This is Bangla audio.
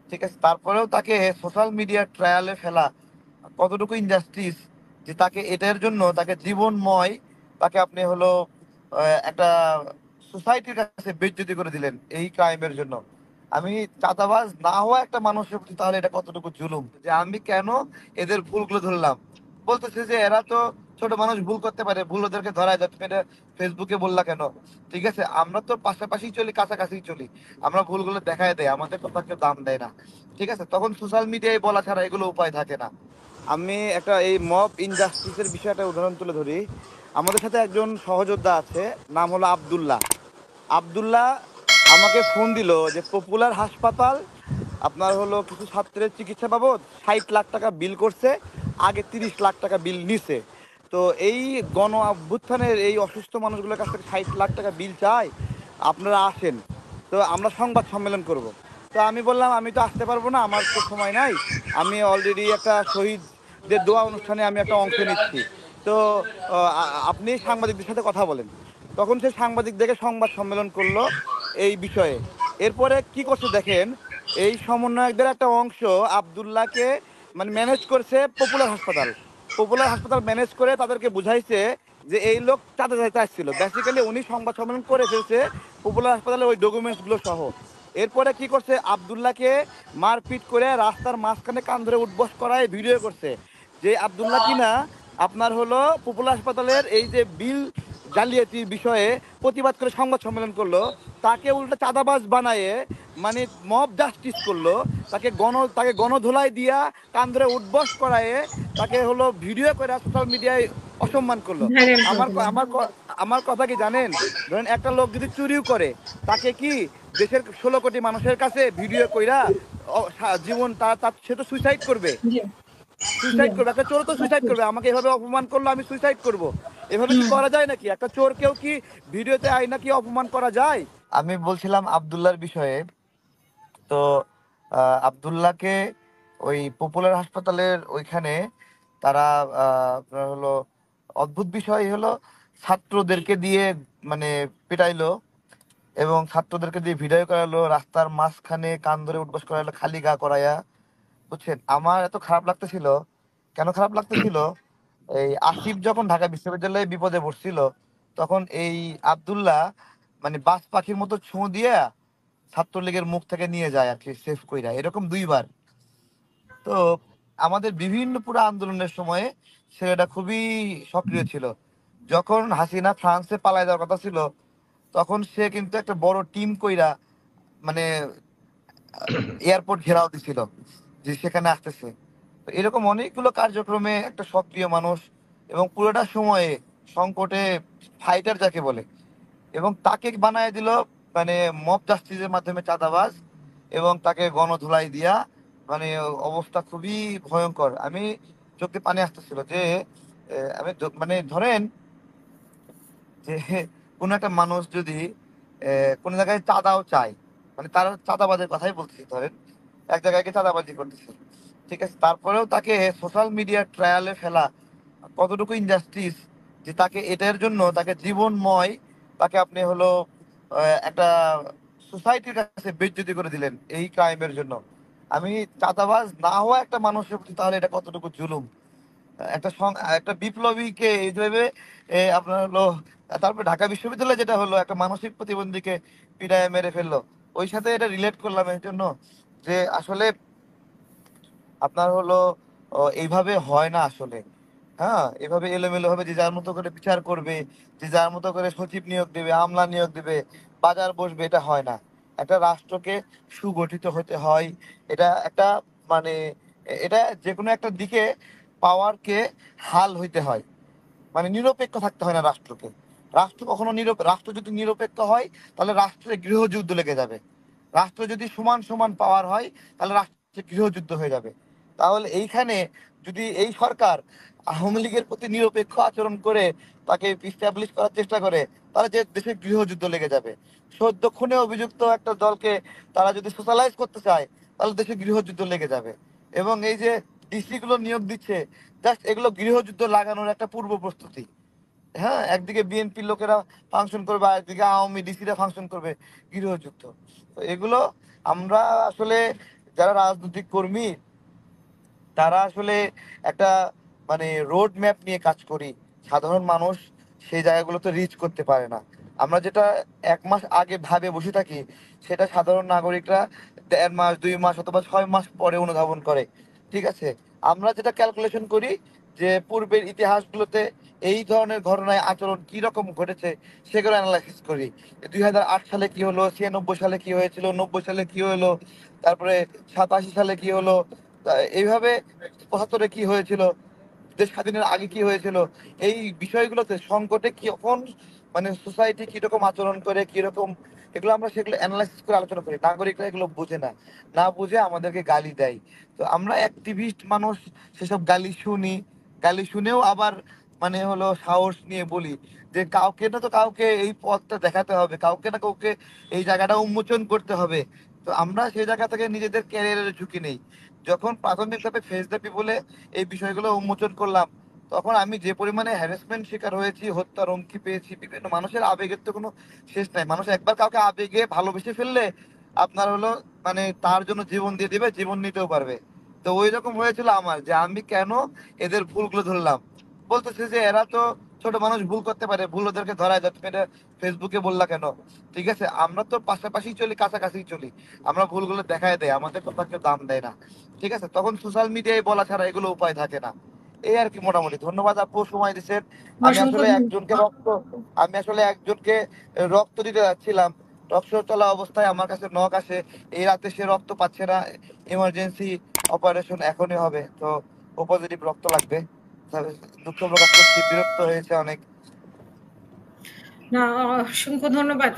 ঠিক আছে, তারপরেও তাকে সোশ্যাল মিডিয়া ট্রায়ালে ফেলা কতটুকু ইনজাস্টিস, যে তাকে এটার জন্য তাকে জীবনময় তাকে আপনি হলো একটা সোসাইটির কাছে বেইজ্জতি করে দিলেন এই ক্রাইমের জন্য। আমি চাঁদাবাজ না হওয়া একটা মানুষের প্রতি তাহলে এটা কতটুকু জুলুম, যে আমি কেন এদের ভুলগুলো ধরলাম। বলতেছে যে এরা তো ছোট মানুষ, ভুল করতে পারে, ভুল ওদেরকে ধরায় যায়, তুমি এটা ফেসবুকে বললা কেন? ঠিক আছে, আমরা তো পাশাপাশি চলি, কাছাকাছি চলি, আমরা ভুলগুলো দেখায় দেয়, আমাদের কথা কেউ দাম দেয় না। ঠিক আছে, তখন সোশ্যাল মিডিয়ায় বলা ছাড়া এগুলো উপায় থাকে না। আমি একটা এই মব ইনজাস্টিসের বিষয়ে একটা উদাহরণ তুলে ধরি। আমাদের সাথে একজন সহযোদ্ধা আছে, নাম হলো আব্দুল্লাহ। আব্দুল্লাহ আমাকে ফোন দিল যে পপুলার হাসপাতাল আপনার হলো কিছু ছাত্রের চিকিৎসা বাবদ 60 লাখ টাকা বিল করছে, আগে 30 লাখ টাকা বিল নিছে। তো এই গণ অভ্যুত্থানের এই অসুস্থ মানুষগুলোর কাছ থেকে 60 লাখ টাকা বিল চাই, আপনারা আসেন, তো আমরা সংবাদ সম্মেলন করব। তো আমি বললাম আমি তো আসতে পারবো না, আমার তো সময় নাই, আমি অলরেডি একটা শহীদদের দোয়া অনুষ্ঠানে আমি একটা অংশ নিচ্ছি। তো আপনি সাংবাদিকদের সাথে কথা বলেন। তখন সে সাংবাদিকদেরকে সংবাদ সম্মেলন করলো এই বিষয়ে। এরপরে কি করছে দেখেন, এই সমন্বয়কদের একটা অংশ আব্দুল্লাহকে মানে ম্যানেজ করছে পপুলার হাসপাতাল। পপুলার হাসপাতাল ম্যানেজ করে তাদেরকে বুঝাইছে যে এই লোক চাঁদা চাইতে আসছিল, বেসিক্যালি উনি সংবাদ সম্মেলন করে ফেলছে পপুলার হাসপাতালের ওই ডকুমেন্টস গুলো সহ। এরপরে কি করছে, আব্দুল্লাহকে মারপিট করে রাস্তার মাঝখানে কান ধরে উঠবস করায় ভিডিও করছে। যে আব্দুল্লাহ কিনা আপনার হলো পপুলার হাসপাতালের এই যে বিল জালিয়াতির বিষয়ে প্রতিবাদ করে সংবাদ সম্মেলন করলো, তাকে উল্টো চাঁদাবাজ বানায়ে মানে মব জাস্টিস করলো। তাকে গণধোলাই দিয়া কান ধরে উঠবস করায়ে তাকে হলো ভিডিও করে সোশ্যাল মিডিয়ায় অসম্মান করলো। ভাইরাল করে আমার ক- দিলাম। আমার ক- আমার কথা কি জানেন, ধরেন একটা লোক যদি চুরিও করে, তাকে কি দেশের 16 কোটি মানুষের কাছে ভিডিও কইরা জীবন সে তো সুইসাইড করবে। জি, জি। সুইসাইড করবে, একটা চোর তো সুইসাইড করবে, আমাকে এভাবে অপমান করলো আমি সুইসাইড করব। এভাবে কি হুম। করা যায় নাকি? একটা চোরকেও কি ভিডিওতে আইনা কি অপমান করা যায়? আমি বলছিলাম আব্দুল্লাহর বিষয়ে। তো আব্দুল্লাহকে ওই পপুলার হাসপাতালের ওইখানে তারা আপনার হলো অদ্ভুত বিষয় হলো ছাত্রদেরকে দিয়ে মানে পিটাইলো, এবং ছাত্রদেরকে দিয়ে ভিডিও করালো, রাস্তার মাঝখানে কান ধরে উঠবস করালো খালি গা করায়া। বুঝছেন, আমার এত খারাপ লাগতেছিল। কেন খারাপ লাগতেছিল, এই আসিফ যখন ঢাকা বিশ্ববিদ্যালয়ে বিপদে পড়ছিল, তখন এই আব্দুল্লাহ মানে বাজ পাখির মতো ছোঁ দিয়ে ছাত্রলীগের মুখ থেকে নিয়ে যায় আর কি, সেফ কইরা, এরকম 2বার। তো আমাদের বিভিন্ন পুরো আন্দোলনের সময়ে ছেলেটা খুবই সক্রিয় ছিল। যখন হাসিনা ফ্রান্সে পালায় যাওয়ার কথা ছিল, তখন সে কিন্তু একটা বড় টিম কইরা মানে এয়ারপোর্ট ঘেরাও দিছিল যে সেখানে আসতেছে। তো এরকম অনেকগুলো কার্যক্রমে একটা সক্রিয় মানুষ, এবং পুরোটা সময়ে সংকটে ফাইটার যাকে বলে, এবং তাকে বানায় দিল মানে মব জাস্টিসের মাধ্যমে চাঁদাবাজ, এবং তাকে গণধুলাই দিয়া মানে অবস্থা খুবই ভয়ঙ্কর। আমি চোখে পানি আসতেছিল যে মানে ধরেন যে কোনো একটা মানুষ যদি কোনো জায়গায় চাঁদাও চায়, মানে তার চাঁদাবাজের কথাই বলতেছি, ধরেন এক জায়গায় গিয়ে চাঁদাবাজি করতেছে, ঠিক আছে, তারপরেও তাকে সোশ্যাল মিডিয়া ট্রায়ালে ফেলা কতটুকু ইনজাস্টিস, যে তাকে এটার জন্য তাকে জীবনময় তাকে আপনি হলো একটা সোসাইটির কাছে বেইজ্জতি করে দিলেন এই ক্রাইমের জন্য। আমি চাঁদাবাজ না হওয়া একটা মানুষের প্রতি তাহলে এটা কতটুকু জুলুম। একটা বিপ্লবীকে এইভাবে আপনার হলো, তারপর ঢাকা বিশ্ববিদ্যালয়ে যেটা হলো একটা মানসিক প্রতিবন্ধীকে পিটায় মেরে ফেললো, ওই সাথে এটা রিলেট করলাম এর জন্য যে আসলে আপনার হলো এইভাবে হয় না আসলে। হ্যাঁ, এভাবে এলোমেলো ভাবে যে যার মতো করে বিচার করবে, যে যার মতো করে সচিব নিয়োগ দেবে, আমলা নিয়োগ দেবে, বাজার বসবে, এটা হয় না। একটা রাষ্ট্রকে সুগঠিত হতে হয়। এটা একটা মানে এটা যে কোনো একটা দিকে পাওয়ারকে হাল হইতে হয়, মানে নিরপেক্ষ থাকতে হয় না রাষ্ট্রকে। রাষ্ট্র যদি নিরপেক্ষ হয়, তাহলে রাষ্ট্রে গৃহযুদ্ধ লেগে যাবে। রাষ্ট্র যদি সমান সমান পাওয়ার হয়, তাহলে রাষ্ট্রে গৃহযুদ্ধ হয়ে যাবে। তাহলে এইখানে যদি এই সরকার আওয়ামী লীগের প্রতি নিরপেক্ষ আচরণ করে তাকে ইস্টাবলিশ করার চেষ্টা করে, তাহলে যে দেশে গৃহযুদ্ধ লেগে যাবে। সদ্য খুনে অভিযুক্ত একটা দলকে তারা যদি সোশ্যালাইজ করতে চায়, তাহলে দেশে গৃহযুদ্ধ লেগে যাবে। এবং এই যে ডিসি গুলো নিয়োগ দিচ্ছে, জাস্ট এগুলো গৃহযুদ্ধ লাগানোর একটা পূর্ব প্রস্তুতি। হ্যাঁ, একদিকে বিএনপির লোকেরা ফাংশন করবে, আর একদিকে আওয়ামী ডিসিরা ফাংশন করবে, গৃহযুদ্ধ। তো এগুলো আমরা আসলে যারা রাজনৈতিক কর্মী তারা আসলে একটা মানে রোড ম্যাপ নিয়ে কাজ করি, সাধারণ মানুষ সেই জায়গাগুলোতে রিচ করতে পারে না। আমরা যেটা 1 মাস আগে ভাবে বসে থাকি, সেটা সাধারণ নাগরিকরা 1.5 মাস 2 মাস অথবা 6 মাস পরে অনুধাবন করে। ঠিক আছে, আমরা যেটা ক্যালকুলেশন করি যে পূর্বের ইতিহাসগুলোতে এই ধরনের ঘটনায় আচরণ কি রকম ঘটেছে সেগুলো অ্যানালাইসিস করি। 2008 সালে কি হলো, 96 সালে কি হয়েছিল, 90 সালে কি হলো, তারপরে 87 সালে কি হলো, এইভাবে 75-এ কি হয়েছিল, দেশ স্বাধীনের আগে কি হয়েছিল, এই বিষয়গুলোতে সংকটে কখন মানে সোসাইটি কিরকম আচরণ করে কিরকম, এগুলো আমরা সেগুলো অ্যানালাইসিস করে আলোচনা করি। নাগরিকরা এগুলো বোঝে না, না বুঝে আমাদেরকে গালি দেয়। তো আমরা অ্যাক্টিভিস্ট মানুষ, সেসব গালি শুনি, গালি শুনেও আবার মানে হলো সাহস নিয়ে বলি যে কাউকে না তো কাউকে এই পথটা দেখাতে হবে, কাউকে না কাউকে এই জায়গাটা উন্মোচন করতে হবে। তো আমরা সেই জায়গা থেকে নিজেদের ক্যারিয়ারের ঝুঁকি নেই। যখন প্রাথমিকভাবে ফেস দ্য পিপলে এই বিষয়গুলো উন্মোচন করলাম, তখন আমি যে পরিমাণে হ্যারাসমেন্ট শিকার হয়েছি, হত্যার হুমকি পেয়েছি, বিভিন্ন মানুষের আবেগের তো কোনো শেষ নাই। মানুষ একবার কাউকে আবেগে ভালোবেসে ফেললে আপনার হলো মানে তার জন্য জীবন দিয়ে দিবে, জীবন নিতেও পারবে। তো ওই রকম হয়েছিল আমার, যে আমি কেন এদের ভুলগুলো ধরলাম। বলতেছে যে এরা তো ছোট মানুষ, ভুল করতে পারে, ভুল ওদেরকে ধরায় দাও, তুমি এটা ফেসবুকে বললা কেন? ঠিক আছে, আমরা তো পাশাপাশি চলি, কাছাকাছি চলি, আমরা ভুলগুলো দেখায় দেয়, আমাদের কথা কেউ দাম দেয় না। ঠিক আছে, তখন সোশ্যাল মিডিয়ায় বলা ছাড়া এগুলো উপায় থাকে না। এই আর কি মোটামুটি। ধন্যবাদ আপু, সময় দিচ্ছেন। আমি অসংখ্য আসলে ধন্যবাদ। একজনকে রক্ত আমি আসলে একজনকে রক্ত দিতে যাচ্ছিলাম, টক শো চলা অবস্থায় আমার কাছে নক আসে, এই রাতে সে রক্ত পাচ্ছে না, ইমার্জেন্সি অপারেশন এখনই হবে, তো ও পজিটিভ রক্ত লাগবে। তবে দুঃখ প্রকাশ করছি, বিরক্ত হয়েছে অনেক। না, অসংখ্য ধন্যবাদ।